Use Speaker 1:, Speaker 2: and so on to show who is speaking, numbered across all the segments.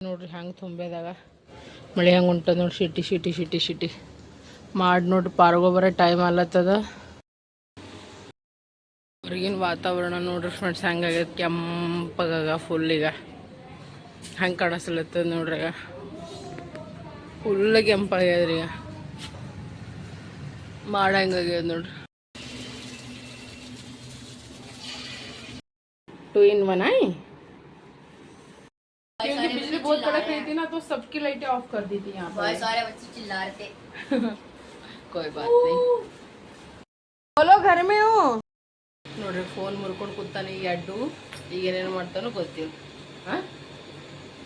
Speaker 1: ನೋಡ್ರಿ ಹಂಗೆ ತುಂಬೇದಾಗ ಮಳೆ ಹಂಗೆ ಉಂಟದ ನೋಡಿ. ಶಿಟಿ ಮಾಡಿ ನೋಡ್ರಿ ಪಾರ್ಗೊಬರೋ ಟೈಮ್ ಆಲತ್ತದ. ಹೊರಗಿನ ವಾತಾವರಣ ನೋಡ್ರಿ ಫ್ರೆಂಡ್ಸ್ ಹೆಂಗಾಗೈತೆ, ಕೆಂಪಗಾಗ ಫುಲ್. ಈಗ ಹಂಗೆ ಕಾಣಿಸ್ಲತ್ತದ ನೋಡ್ರಿ. ಈಗ ಫುಲ್ ಕೆಂಪಾಗ್ಯದ್ರಿ. ಈಗ ಮಾಡಂಗಾಗ್ಯದ ನೋಡ್ರಿ. 2 in 1 है, क्योंकि बिजली बहुत कड़क रही थी ना, तो सबकी लाइटें ऑफ कर दी थी यहाँ पर। बहुत सारे बच्चे चिल्ला रहे थे। कोई बात नहीं, बोलो घर में हो ನೋಡ್ರಿ. ಫೋನ್ ಮುರ್ಕೊಂಡು ಕೂತಾನೆ ಈ ಅಡ್ಡು. ಈಗ ಏನೇನು ಮಾಡ್ತಾನೋ ಗೊತ್ತಿಲ್ಲ.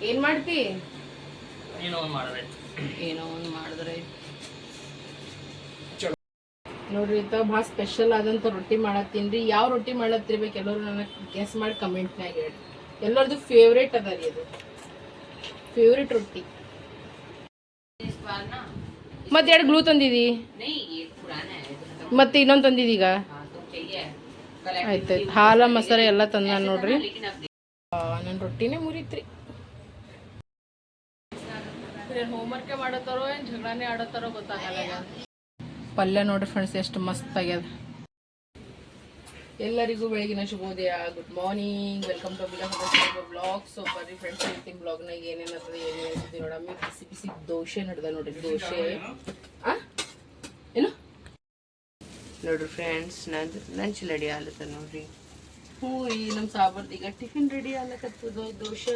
Speaker 1: ಏನು ಮಾಡ್ತಿ? ಏನೋ ಒಂದು ಮಾಡಿದ್ರೆ ನೋಡ್ರಿ. ಇಂಥ ಭಾಳ ಸ್ಪೆಷಲ್ ಆದಂಥ ರೊಟ್ಟಿ ಮಾಡತ್ತೀನಿ ರೀ. ಯಾವ ರೊಟ್ಟಿ ಮಾಡತ್ತಿರ್ಬೇಕು ಎಲ್ಲರೂ ನನಗೆ ಗೆಸ್ ಮಾಡಿ ಕಮೆಂಟ್ನಾಗ ಹೇಳಿ. ಎಲ್ಲರದು ಫೇವ್ರೇಟ್ ಅದ ರೀ. ಅದು ಫೇವ್ರೇಟ್ ರೊಟ್ಟಿ. ಮತ್ತೆ 2 ಗ್ಲೂ ತಂದಿದಿ, ಮತ್ತೆ ಇನ್ನೊಂದು ತಂದಿದೀಗ. ಆಯ್ತು, ಹಾಲ ಮಸಾಲೆ ಎಲ್ಲ ತಂದ ನೋಡ್ರಿ. ನನ್ನ ರೊಟ್ಟಿನೇ ಮುರಿತ್ರಿ. ಹೋಮ್ವರ್ಕೆ ಮಾಡತ್ತಾರೋ ಏನು ಜಗಳಾನೇ ಆಡತ್ತಾರೋ ಗೊತ್ತಾಗಲ್ಲ. ಪಲ್ಯ ನೋಡ್ರಿ ಫ್ರೆಂಡ್ಸ್ ಎಷ್ಟು ಮಸ್ತ್ ಆಗ್ಯದ. ಎಲ್ಲರಿಗೂ ಬೆಳಗಿನ ಶುಭೋದಯ. Good morning, welcome to blog. So ಬರ್ರಿ ಫ್ರೆಂಡ್ಸ್, ಇವತ್ತಿನ ಬ್ಲಾಗ್ನಾಗ ಏನೇನತ್ತದೆ ಏನೇನಿದೆ ನೋಡಮ್ಮಿ. ಬಿಸಿ ದೋಸೆ ನಡೆದ ನೋಡ್ರಿ. ದೋಸೆ ಏನು ನೋಡ್ರಿ ಫ್ರೆಂಡ್ಸ್, ನಂದು ಲಂಚ್ ರೆಡಿ ಆಗ್ಲತ್ತ ನೋಡ್ರಿ. ಹ್ಞೂ ರೀ, ನಮ್ಮ ಸಾಬರ್ದು ಈಗ ಟಿಫಿನ್ ರೆಡಿ ಆಗ್ಲಕತ್ತದ. ದೋಸೆ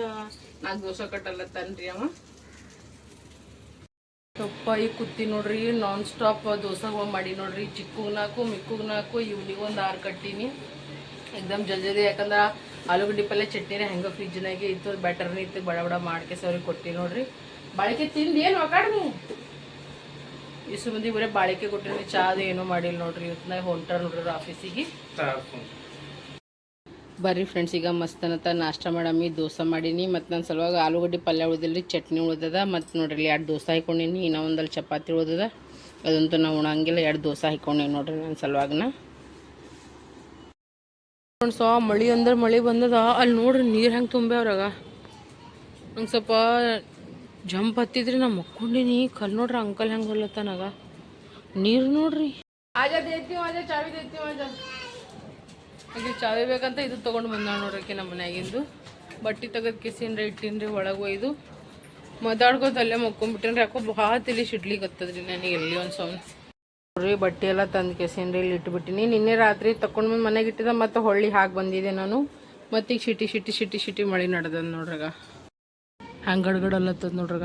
Speaker 1: 4 ದೋಸೆ ಕಟ್ಟಲ್ಲತ್ತನ್ರಿ ಅವ. ಸ್ವಲ್ಪ ಈಗ ಕೂತಿ ನೋಡ್ರಿ. ನಾನ್ ಸ್ಟಾಪ್ ದೋಸೆಗಳು ಮಾಡಿ ನೋಡ್ರಿ. ಚಿಕ್ಕಗ್ 4, ಮಿಕ್ಕಗ್ 4, ಇವ್ನಿಗೆ ಒಂದು 6 ಕಟ್ಟೀನಿ. ಎಕ್ದಮ್ ಜಲ್ದಿ. ಯಾಕಂದ್ರೆ ಆಲೂಗಡ್ಡೆ ಪಲ್ಯ ಚಟ್ನಿನೇ ಹೆಂಗೆ ಫ್ರಿಜ್ನಾಗೆ ಇತ್ತು, ಬ್ಯಾಟರ್ನೇ ಇತ್ತು. ಬಡ ಮಾಡ್ಕೆ ಅವ್ರಿಗೆ ಕೊಟ್ಟು ನೋಡ್ರಿ. ಬಾಳಿಕೆ ತಿಂದು ಏನು ಒಕಾಡ್ನಿ ಇಷ್ಟು ಮಂದಿ ಬರೀ ಬಾಳಿಕೆ ಕೊಟ್ಟಿನಿ. ಚಾದ ಏನೂ ಮಾಡಿಲ್ಲ ನೋಡ್ರಿ. ಇವತ್ತಿನಾಗ ಹೊಂಟಾರ ನೋಡ್ರಿ ಆಫೀಸಿಗೆ. ಬರ್ರಿ ಫ್ರೆಂಡ್ಸ್, ಈಗ ಮಸ್ತನತ ನಾಷ್ಟ ಮಾಡಮ್ಮಿ. ದೋಸೆ ಮಾಡೀನಿ, ಮತ್ತು ನನ್ನ ಸಲುವಾಗಿ ಆಲೂಗಡ್ಡೆ ಪಲ್ಯ ಉಳಿದಿಲ್ಲ, ಚಟ್ನಿ ಉಳಿದದ. ಮತ್ತು ನೋಡ್ರಿ 2 ದೋಸೆ ಹಾಕೊಂಡೀನಿ. ಇನ್ನೂ ಒಂದಲ್ಲಿ ಚಪಾತಿ ಉಳಿದದ. ಅದಂತೂ ನಾವು ಉಣಂಗಿಲ್ಲ. 2 ದೋಸೆ ಹಾಕೊಂಡೀನಿ ನೋಡ್ರಿ ನನ್ನ ಸಲುವಾಗನ. ಫ್ರೆಂಡ್ಸ್, ಮಳೆ ಅಂದ್ರೆ ಮಳೆ ಬಂದದ. ಅಲ್ಲಿ ನೋಡ್ರಿ ನೀರು ಹೆಂಗೆ ತುಂಬ್ಯಾವ್ರಾಗ. ನಂಗೆ ಸ್ವಲ್ಪ ಜಂಪ್ ಹತ್ತಿದ್ರಿ. ನಾ ಮಕ್ಕೊಂಡೀನಿ. ಕಲ್ ನೋಡ್ರಿ ಅಂಕಲ್ ಹೆಂಗೆ ಹೊಲತ್ತನಾಗ ನೀರು ನೋಡ್ರಿ. ಆಜಾ ದೇತಿ ಆಜಾ ಚಾವಿ ದೇತಿ ಆಜಾ. ಈಗ ಚಾವಿ ಬೇಕಂತ ಇದು ತೊಗೊಂಡು ಬಂದ ನೋಡ್ರಿ. ನಮ್ಮ ಮನ್ಯಾಗಿಂದು ಬಟ್ಟೆ ತೆಗೆದು ಕಿಸಿನ್ರಿ ಇಟ್ಟಿನ್ರಿ. ಒಳಗೆ ಒಯ್ದು ಮಾತಾಡ್ಕೋತ ಅಲ್ಲೇ ಮಕ್ಕೊಂಡ್ಬಿಟ್ಟೇನ್ರಿ. ಯಾಕೋ ಭಾಳ ತಲೆ ಸಿಡ್ಲಿಕತ್ತದ್ರಿ ನನಗೆ. ಎಲ್ಲಿ ಒಂದು ಸೌಂಡ್ ನೋಡ್ರಿ. ಬಟ್ಟೆ ಎಲ್ಲ ತಂದು ಕೆಸಿನ್ರಿ ಇಲ್ಲಿ ಇಟ್ಬಿಟ್ಟಿನಿ. ನಿನ್ನೆ ರಾತ್ರಿ ತಗೊಂಡು ಬಂದು ಮನೆಗೆ ಇಟ್ಟಿದ್ದ. ಮತ್ತು ಹೊಳ್ಳಿ ಹಾಕಿ ಬಂದಿದ್ದೆ ನಾನು. ಮತ್ತು ಈಗ ಶಿಟಿ ಮಳೆ ನಡೆದದ ನೋಡ್ರಾಗ. ಹಂಗೆ ಗಡ್ಗಡಲ್ಲತ್ತದ ನೋಡ್ರಾಗ.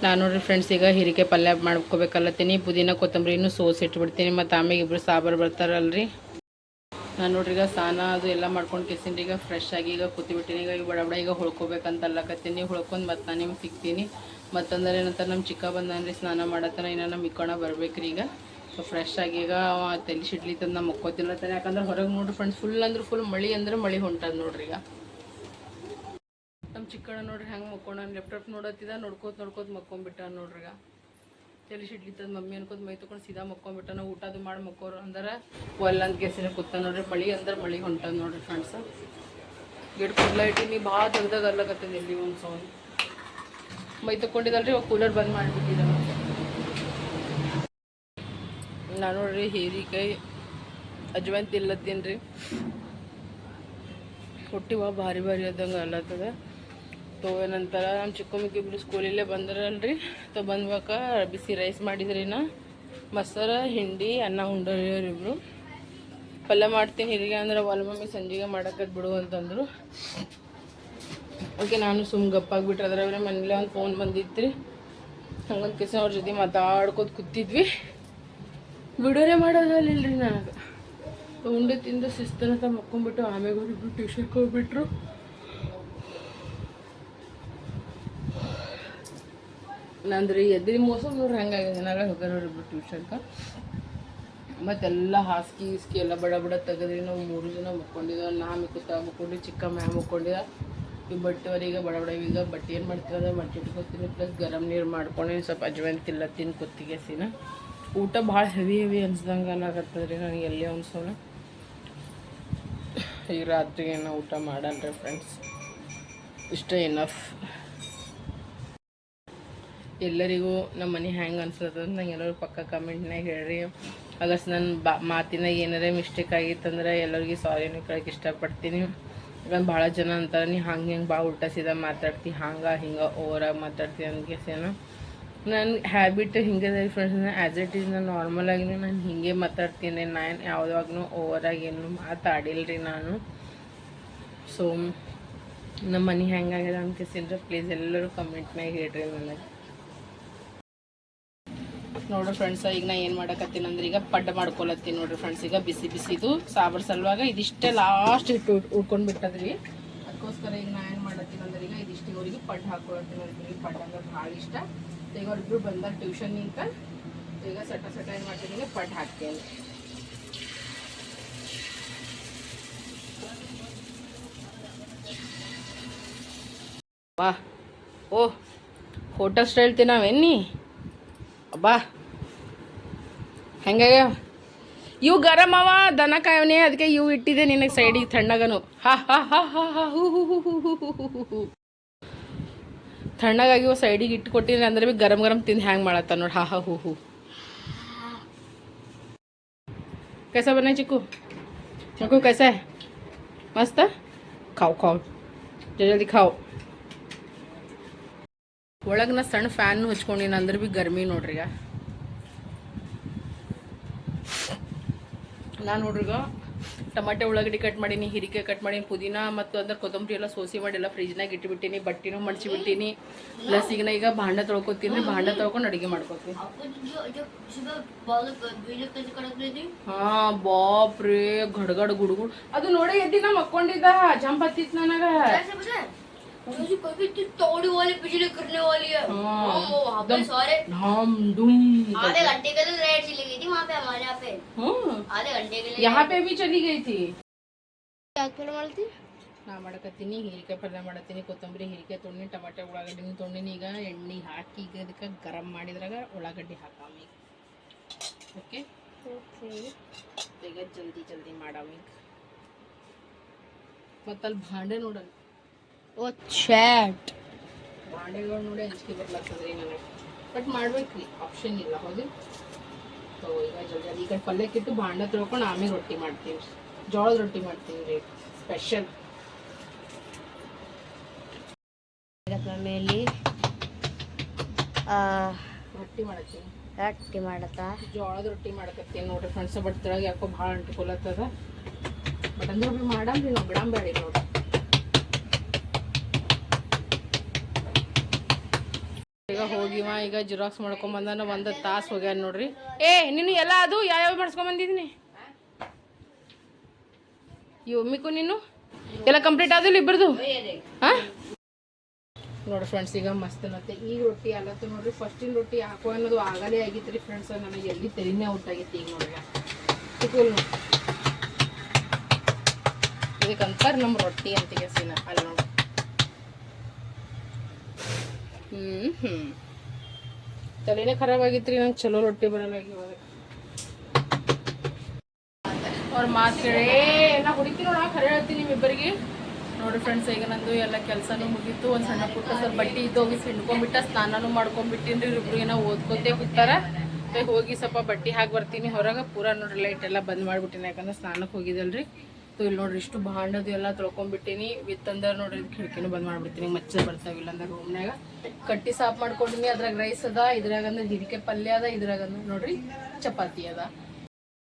Speaker 1: ನಾನು ನೋಡ್ರಿ ಫ್ರೆಂಡ್ಸ್, ಈಗ ಹೀರಿಕಾಯಿ ಪಲ್ಯ ಮಾಡ್ಕೋಬೇಕಲ್ಲತ್ತೀನಿ. ಪುದೀನ ಕೊತ್ತಂಬರಿನೂ ಸೋಸಿ ಇಟ್ಬಿಡ್ತೀನಿ. ಮತ್ತು ಆಮೇಲೆ ಇಬ್ಬರು ಸಾಂಬಾರು ಬರ್ತಾರಲ್ರಿ. ನಾನು ನೋಡ್ರಿ ಈಗ ಸ್ನಾನ ಅದು ಎಲ್ಲ ಮಾಡ್ಕೊಂಡು ಕಿಸಿನ್ರಿ. ಈಗ ಫ್ರೆಶ್ ಆಗಿ ಈಗ ಕೂತಿಬಿಟ್ಟಿನಿ. ಈಗ ಬಡ ಈಗ ಹೊಳ್ಕೊಬೇಕಂತ ಅಲ್ಲಕತ್ತೀನಿ. ಹೊಳ್ಕೊಂಡು ಮತ್ತು ನಾನು ನಿಮ್ಗೆ ಸಿಗ್ತೀನಿ. ಮತ್ತಂದ್ರೆ ಏನಂತಾರೆ, ನಮ್ಮ ಚಿಕ್ಕ ಬಂದನ್ರಿ ಸ್ನಾನ ಮಾಡತ್ತಾನ. ಇನ್ನು ನಮ್ಮ ಇಕ್ಕೋಣ ಬರ್ಬೇಕ್ರಿ. ಈಗ ಸೊ ಫ್ರೆಶ್ ಆಗಿ ಈಗ ತಲೆ ಸಿಡ್ಲಿತ್ತಂದು ನಮ್ಮ ಮಕ್ಕೋತಿಲ್ಲತ್ತಾನೆ. ಯಾಕಂದ್ರೆ ಹೊರಗೆ ನೋಡ್ರಿ ಫ್ರೆಂಡ್ಸ್, ಫುಲ್ ಅಂದ್ರೆ ಫುಲ್ ಮಳೆ ಅಂದ್ರೆ ಮಳೆ ಹೊಂಟದ ನೋಡ್ರಿ. ಈಗ ನಮ್ಮ ಚಿಕ್ಕಣ್ಣ ನೋಡ್ರಿ ಹೆಂಗೆ ಮಕ್ಕೊಂಡ. ಲ್ಯಾಪ್ಟಾಪ್ ನೋಡತ್ತಿದ. ನೋಡ್ಕೋತ ಮಕ್ಕೊಂಬಿಟ್ಟ ನೋಡ್ರಿ. ಈಗ ತಲೆ ಸಿಡ್ಲಿತ್ತದ. ಮಮ್ಮಿ ಅನ್ಕೋತ ಮೈ ತೊಗೊಂಡು ಸೀದಾ ಮಕ್ಕೊಂಬಿಟ್ಟ. ನಾವು ಊಟದು ಮಾಡಿ ಮಕ್ಕೋರು ಅಂದ್ರೆ ಒಲ್ಲ ಅಂತ ಕೇಸಿನ ಕೂತ ನೋಡ್ರಿ. ಮಳೆ ಅಂದ್ರೆ ಮಳೆ ಹೊಂಟದ ನೋಡ್ರಿ ಫ್ರೆಂಡ್ಸ್. ಗಿಡ ಕುಡ್ಲ ಇಟ್ಟಿನಿ. ಭಾಳ ತೆಗ್ದಾಗ ಅರ್ಲಕತ್ತದ. ಎಲ್ಲಿ ಒಂದು ಸೌಂಡ್ ಮೈ ತೊಗೊಂಡಿದ್ದಲ್ರಿ. ಕೂಲರ್ ಬಂದ್ ಮಾಡಿಬಿಟ್ಟಿದ್ದ. ನಾನು ನೋಡ್ರಿ ಹೀರಿಕಾಯಿ ಅಜ್ವಾನ್ ತಿಲ್ಲತ್ತೀನಿ ರೀ. ಹೊಟ್ಟಿವ ಭಾರಿ ಆದಂಗೆ ಅಲ್ಲತ್ತದ. ತೋ ಏನಂತಾರೆ, ನಮ್ಮ ಚಿಕ್ಕಮ್ಮಕ್ಕೆ ಇಬ್ಬರು ಸ್ಕೂಲಲ್ಲೇ ಬಂದ್ರಲ್ರಿ. ತೊ ಬಂದ್ಬೇಕ ಬಿಸಿ ರೈಸ್ ಮಾಡಿದ್ರಿನ. ಮೊಸರು ಹಿಂಡಿ ಅನ್ನ ಉಂಡ್ರಿ ಇಬ್ಬರು. ಪಲ್ಯ ಮಾಡ್ತೀನಿ ಹಿರಿಗೆ ಅಂದ್ರೆ ಮಮ್ಮಿ ಸಂಜೆಗೆ ಮಾಡಕ್ಕದ್ ಬಿಡು ಅಂತಂದರು. ಓಕೆ, ನಾನು ಸುಮ್ಮ ಗಪ್ಪಾಗಿಬಿಟ್ರೆ. ಅದ್ರಾಗ ಮನೇಲೆ ಒಂದು ಫೋನ್ ಬಂದಿತ್ತು ರೀ. ಹಂಗಂತ ಕೇಸ ಅವ್ರ ಜೊತೆ ಮಾತಾಡ್ಕೋತ ಕೂತಿದ್ವಿ. ವಿಡಿಯೋನೇ ಮಾಡೋದಲ್ಲಿಲ್ರಿ. ನನಗೆ ಉಂಡೆ ತಿಂದು ಶಿಸ್ತನಂತ ಮಕ್ಕೊಂಡ್ಬಿಟ್ಟು ಆಮೇಲೆ ಅವರಿಬ್ರು ಟ್ಯೂಷನ್ಗೆ ಹೋಗ್ಬಿಟ್ರು. ನಂದ್ರಿ ಎದ್ರಿ ಮೋಸ ನೋಡ್ರಿ ಹೆಂಗಾಗಿದೆ. ಏನಾರ ಹೋಗ್ಯಾರ ಅವರಿಬ್ರು ಟ್ಯೂಷನ್ಗೆ. ಮತ್ತೆಲ್ಲ ಹಾಸಿಗೆ ಎಲ್ಲ ಬಡ ತೆಗೆದ್ರಿ. ನಾವು 3 ಜನ ಮಕ್ಕೊಂಡಿದ್ದ. ನಾ ಮಿಕ್ಕುತ್ತಾ ಮಕ್ಕೊಂಡ್ರಿ. ಚಿಕ್ಕ ಮ್ಯಾ ಮಕ್ಕೊಂಡಿದ್ದ. ಈ ಬಟ್ಟೆ ಈಗ ಬಡ ಈಗ ಬಟ್ಟೆ ಏನು ಮಾಡ್ತೀರ ಬಟ್ಟೆ ಇಟ್ಕೊತೀನಿ ಪ್ಲಸ್ ಗರಂ ನೀರು ಮಾಡ್ಕೊಂಡು ಸ್ವಲ್ಪ ಅಜ್ವಾइन ತಿಲ್ಲತ್ತೀನಿ ಕುತ್ತಿಗೆ ಸಿನ ಊಟ ಭಾಳ ಹೆವಿ ಅನ್ಸ್ದಂಗೆ ಅನ್ನಾಗತ್ತದ ರೀ ನನಗೆ ಎಲ್ಲಿ ಅನ್ಸೋಣ ಈ ರಾತ್ರಿಗೆ ಏನೋ ಊಟ ಮಾಡಲ್ರಿ ಫ್ರೆಂಡ್ಸ್ ಇಷ್ಟೇ ಇನಫ್ ಎಲ್ಲರಿಗೂ ನಮ್ಮ ಮನೆ ಹೆಂಗೆ ಅನ್ಸತ್ತಂದ್ರೆ ನಂಗೆ ಎಲ್ಲರೂ ಪಕ್ಕ ಕಮೆಂಟ್ನಾಗ ಹೇಳ್ರಿ ಅಗಸ್ ನನ್ನ ಮಾತಿನಾಗ ಏನಾರೇ ಮಿಸ್ಟೇಕ್ ಆಗಿತ್ತಂದ್ರೆ ಎಲ್ಲರಿಗೂ ಸಾರಿನೂ ಕೇಳಕ್ಕೆ ಇಷ್ಟಪಡ್ತೀನಿ ಯಾಕಂದ್ರೆ ಭಾಳ ಜನ ಅಂತಾರೆ ನೀ ಹಂಗೆ ಭಾಳ ಉಲ್ಟಾ ಸೀದಾ ಮಾತಾಡ್ತಿ ಹಿಂಗೆ ಓವರಾಗಿ ಮಾತಾಡ್ತೀನಿ ಅಂದ್ಕೇಸೇನು ನನ್ನ ಹ್ಯಾಬಿಟ್ ಹಿಂಗೆ ಫ್ರೆಂಡ್ಸ್ ಆ್ಯಸ್ ಇಟ್ ಈಸ್ ನಾನು ನಾರ್ಮಲಾಗಿ ನಾನು ಹಿಂಗೆ ಮಾತಾಡ್ತೀನಿ ನಾನು ಯಾವುದಾಗೂ ಓವರಾಗಿ ಏನು ಮಾತಾಡಿಲ್ರಿ ನಾನು ಸೊ ನಮ್ಮ ಮನೆ ಹೆಂಗಾಗ್ಯದ ಅಂದ್ಕೇಸಿದ್ರೆ ಪ್ಲೀಸ್ ಎಲ್ಲರೂ ಕಮೆಂಟ್ನಾಗ ಹೇಳ್ರಿ ನನಗೆ ನೋಡ್ರಿ ಫ್ರೆಂಡ್ಸ ಈಗ ನಾ ಏನು ಮಾಡಕತ್ತೀನಿ ಅಂದ್ರೆ ಈಗ ಪಡ್ಡ ಮಾಡ್ಕೊಳತ್ತೀನಿ ನೋಡ್ರಿ ಫ್ರೆಂಡ್ಸ್ ಈಗ ಬಿಸಿ ಬಿಸಿದು ಸಾಂಬಾರು ಸಲುವಾಗ ಇದಿಷ್ಟೇ ಲಾಸ್ಟ್ ಇಟ್ಟು ಉಳ್ಕೊಂಡು ಬಿಟ್ಟದ್ರಿ ಅದಕ್ಕೋಸ್ಕರ ಈಗ ನಾ ಏನು ಮಾಡತ್ತೀನಿ ಅಂದ್ರೆ ಈಗ ಇದಿಷ್ಟು ಅವ್ರಿಗೆ ಪಡ್ಡು ಹಾಕೊಳತ್ತೀನಿ ಅಂತೀನಿ ಪಡ್ಡು ಅಂದ್ರೆ ಭಾಳ ಇಷ್ಟ ಈಗ ಅವ್ರಿಬ್ರು ಬಂದಾಗ ಟ್ಯೂಷನ್ನಿಂದ ಈಗ ಸಟ ಏನು ಮಾಡ್ತೀನಿ ಈಗ ಪಡ್ಡು ಹಾಕ್ತೀನಿ ವಾ ಓಹ್ ಹೋಟೆಲ್ ಸ್ಟೈಲ್ ತಿನ್ನಾವೇನಿ ಅಬ್ಬಾ ಹೆಂಗ ಇವು ಗರಂ ಅವ ದನ ಕಾಯವನೇ ಅದಕ್ಕೆ ಇವು ಇಟ್ಟಿದೆ ನಿನಗೆ ಸೈಡಿಗೆ ತಣ್ಣಗನು ಹಾ ಹಾ ಹಾ ಹಾ ಹಾ ಹೂ ಹೂ ಹೂ ಹೂ ಹೂ ಹೂ ಹೂ ಹೂ ತಣ್ಣಗಾಗಿ ಇವು ಸೈಡಿಗೆ ಇಟ್ಟು ಕೊಟ್ಟಿನಿ ಅಂದ್ರೆ ಭೀ ಗರಂ ತಿಂದು ಹ್ಯಾಂಗೆ ಮಾಡತ್ತ ನೋಡಿ ಹಾ ಹಾ ಹೂ ಹೂ कैसा बना चिक्कू चिक्कू कैसा है मस्त खाओ जल्दी खाओ ಒಳಗೆ ನಾ ಸಣ್ಣ ಫ್ಯಾನ್ ಹಚ್ಕೊಂಡಿನಿ ಅಂದ್ರೆ ಭೀ ಗರ್ಮಿ ನೋಡ್ರಿ ಈಗ ನಾನು ನೋಡ್ರಿಗ ಟಮಾಟೆ ಉಳ್ಳಾಗಡ್ಡಿ ಕಟ್ ಮಾಡೀನಿ ಹೀರಿಕಾಯಿ ಕಟ್ ಮಾಡೀನಿ ಪುದೀನ ಮತ್ತು ಅಂದ್ರೆ ಕೊತ್ತಂಬರಿ ಎಲ್ಲ ಸೋಸಿ ಮಾಡಿ ಎಲ್ಲ ಫ್ರಿಜ್ನಾಗ ಇಟ್ಬಿಟ್ಟಿನಿ ಬಟ್ಟಿನೂ ಮಡ್ಚಿಬಿಟ್ಟಿನಿ ಪ್ಲಸ್ ಈಗ ನಾ ಈಗ ಭಾಂಡ ತೊಳ್ಕೊತೀನಿ ಭಾಂಡ ತೊಳ್ಕೊಂಡು ಅಡುಗೆ ಮಾಡ್ಕೊತೀನಿ ಹಾಂ ಬಾಪ್ ರೇ ಗಡ್ಗಡ್ ಗುಡ್ಗುಡ್ ಅದು ನೋಡಿ ಎದ್ದಿ ನಾ ಮಕ್ಕೊಂಡಿದ್ದ ಜಂಪ್ ಹತ್ತಿತ್ತು ನನಗೆ
Speaker 2: तोड़ी वाली बिजली करने वाली है वहाँ पे सारे आधे घंटे के लिए लाइट चली गई थी वहाँ पे हमारे यहाँ पे आधे घंटे के लिए
Speaker 1: यहाँ पे भी चली गई थी ನಾ ಮಾಡಕತ್ತೀನಿ ಹೀರಿಕಾಯಿ ಪಲ್ಯ ಮಾಡತ್ತೀನಿ ಕೊತ್ತಂಬರಿ ಹೀರಿಕಾಯಿ ತೊಗೊಂಡು ಟಮಾಟೆ ಉಳ್ಳಾಗಡ್ಡಿನ ತೊಗೊಂಡಿನಿ ಈಗ ಎಣ್ಣೆ ಹಾಕಿ ಈಗ ಅದಕ್ಕೆ ಗರಂ ಮಾಡಿದ್ರಾಗ ಉಳ್ಳಾಗಡ್ಡಿ ಹಾಕಾಮಿ ಓಕೆ ಈಗ ಜಲ್ದಿ ಮಾಡಾಮಿ ಮತ್ತಲ್ಲಿ ಭಾಂಡೆ ನೋಡಲ್ಲ
Speaker 2: ಓ ಚಾಟ್
Speaker 1: ಭಾಂಡೆಗಳು ನೋಡಿ ಅಂಜಿಕೆ ಬರ್ಲಾಗ್ತದ್ರಿ ನನಗೆ ಬಟ್ ಮಾಡ್ಬೇಕ್ರಿ ಆಪ್ಷನ್ ಇಲ್ಲ ಹೌದು ಸೊ ಈಗ ಜಲ್ದಿ ಈ ಕಡೆ ಪಲ್ಯಕ್ಕಿಟ್ಟು ಭಾಂಡೆ ತೊಳ್ಕೊಂಡು ಆಮೇಲೆ ರೊಟ್ಟಿ ಮಾಡ್ತೀವಿ ಜೋಳದ ರೊಟ್ಟಿ ಮಾಡ್ತೀವಿ ರೀ ಸ್ಪೆಷಲ್
Speaker 2: ಮಮ್ಮಿಯಲ್ಲಿ ರೊಟ್ಟಿ ಮಾಡತ್ತಾ
Speaker 1: ಜೋಳದ ರೊಟ್ಟಿ ಮಾಡಕತ್ತೀನಿ ನೋಡ್ರಿ ಫ್ರೆಂಡ್ಸ್ ಬಟ್ ತಿಳಗೆ ಯಾಕೋ ಭಾಳ ಅಂಟಿಕೊಲತ್ತದ ಬಟ್ ಅಂದ್ರೆ ಭೀ ಮಾಡಮ್ರಿ ನಾವು ಬಿಡಂಬೇಡಿ ನೋಡ್ರಿ ಈಗ ಹೋಗಿವ ಈಗ ಜಿರಾಕ್ಸ್ ಮಾಡ್ಕೊಂಬಂದಾನ ಒಂದು ತಾಸು ಹೋಗ್ಯಾನ ನೋಡ್ರಿ ನೀನು ಎಲ್ಲ ಅದು ಯಾವ್ಯಾವ ಮಾಡಿಸ್ಕೊಂಬಂದಿದ್ದೀನಿ ಮಿಕ್ಕು ನೀನು ಎಲ್ಲ ಕಂಪ್ಲೀಟ್ ಆದಿಲ್ಲ ಇಬ್ಬರದು ಹಾಂ ನೋಡ್ರಿ ಫ್ರೆಂಡ್ಸ್ ಈಗ ಮಸ್ತ್ ಅನ್ನತ್ತೆ ಈಗ ರೊಟ್ಟಿ ಅಲ್ಲತ್ತು ನೋಡ್ರಿ ಫಸ್ಟಿನ ರೊಟ್ಟಿ ಹಾಕೋ ಅನ್ನೋದು ಆಗಲೇ ಆಗಿತ್ತು ರೀ ಫ್ರೆಂಡ್ಸ್ ನನಗೆ ಎಲ್ಲಿ ತೆರಿನೇ ಔಟ್ ಆಗಿತ್ತು ಈಗ ನೋಡ್ರಿ ಇದಕ್ಕಂತಾರೆ ನಮ್ಮ ರೊಟ್ಟಿ ಅಂತಿಗೆ ಸೀನ ಅಲ್ಲಿ ನೋಡಿ ತಲೆನೇ ಖರಾಬ್ ಆಗಿತ್ತು ರೀ ನಂಗೆ ಚಲೋ ರೊಟ್ಟಿ ಬರಲ್ಲ ಇವಾಗ ಅವ್ರ ಮಾತು ಕೇಳಿ ನಾ ಹುಡುಕಿ ನೋಡ ಖರೆ ಹೇಳ್ತೀನಿ ನಿಮ್ಮಿಬ್ಬರಿಗೆ ನೋಡ್ರಿ ಫ್ರೆಂಡ್ಸ್ ಈಗ ನಂದು ಎಲ್ಲ ಕೆಲಸನೂ ಮುಗೀತು ಒಂದು ಸಣ್ಣ ಪುಟ್ಟ ಸ್ವಲ್ಪ ಬಟ್ಟೆ ಇದ್ದೋಗಿ ಹಿಂಡ್ಕೊಂಡ್ಬಿಟ್ಟ ಸ್ನಾನನೂ ಮಾಡ್ಕೊಂಡ್ಬಿಟ್ಟಿನಿ ರೀ ಇಬ್ರು ಏನೋ ಓದ್ಕೋತೇ ಹೋಗ್ತಾರ ಹೋಗಿ ಸ್ವಲ್ಪ ಬಟ್ಟೆ ಹಾಕಿ ಬರ್ತೀನಿ ಹೊರಗೆ ಪೂರ ನೋಡ್ರಿ ಲೈಟ್ ಎಲ್ಲ ಬಂದ್ ಮಾಡಿಬಿಟ್ಟಿನಿ ಯಾಕಂದ್ರೆ ಸ್ನಾನಕ್ಕೆ ಹೋಗಿದ್ದಲ್ರಿ ಸೊ ಇಲ್ಲಿ ನೋಡ್ರಿ ಇಷ್ಟು ಭಾಂಡದು ಎಲ್ಲ ತೊಳ್ಕೊಂಡ್ಬಿಟ್ಟಿನಿ ವಿತ್ ಅಂದ್ರೆ ನೋಡ್ರಿ ಖಿಡ್ಕಿನೂ ಬಂದ್ ಮಾಡ್ಬಿಡ್ತೀನಿ ಮಚ್ಚ ಬರ್ತಾವಿಲ್ಲ ಅಂದ್ರೆ ರೂಮ್ನಾಗ ಕಟ್ಟಿ ಸಾಫ್ ಮಾಡ್ಕೊಂಡಿನಿ ಅದ್ರಾಗ ರೈಸ್ ಅದ ಇದ್ರಾಗ ಅಂದ್ರೆ ಹೀರಿಕಾಯಿ ಪಲ್ಯ ಅದ ಇದ್ರಾಗ ನೋಡ್ರಿ ಚಪಾತಿ ಅದ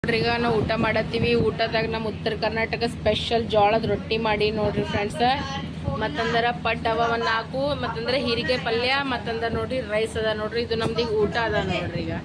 Speaker 1: ನೋಡ್ರಿ ಈಗ ನಾವು ಊಟ ಮಾಡತ್ತೀವಿ ಊಟದಾಗ ನಮ್ಮ ಉತ್ತರ ಕರ್ನಾಟಕ ಸ್ಪೆಷಲ್ ಜೋಳದ ರೊಟ್ಟಿ ಮಾಡಿ ನೋಡ್ರಿ ಫ್ರೆಂಡ್ಸ್ ಮತ್ತಂದ್ರೆ ಪಡ್ಡು ಅವ ಒಂದು 4 ಮತ್ತಂದ್ರೆ ಹೀರಿಕಾಯಿ ಪಲ್ಯ ಮತ್ತಂದ್ರೆ ನೋಡ್ರಿ ರೈಸ್ ಅದ ನೋಡ್ರಿ ಇದು ನಮ್ದು ಊಟ ಅದ ನೋಡ್ರಿ ಈಗ